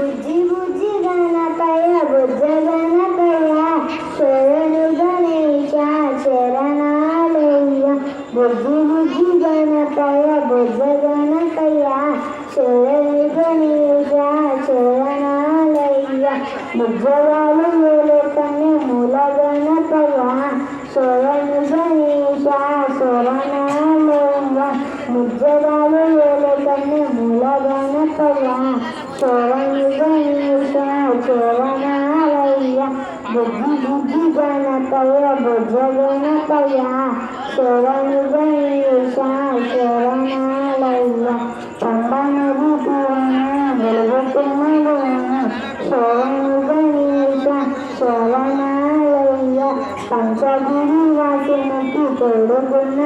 బుజ్జి బుజ్జి గణపయ బుజ్జ గణపయ శరణు గణేశ శరణాలయ్య బుజ్జి బుజ్జి గణపయ బుజ్జ గణపయ శరణు గణేశ శరణాలయ్య బుజ్జవాలు వేలు కన్య మూల గణపయ శరణు గణేశ శరణాలయ్య ముజ్జవాలు వేలు కన్య మూల గణపయ శరణు గణేశ శరణాలయ్య బుజ్జి బుజ్జి గణపయ బుజ్జ గణపయ శరణు గణేశ శరణాలయ్య పంబనది వెలుగుతున్న శరణు గణేశ శరణాలయ్య పంచగిరి వాసునికి తోడుకున్న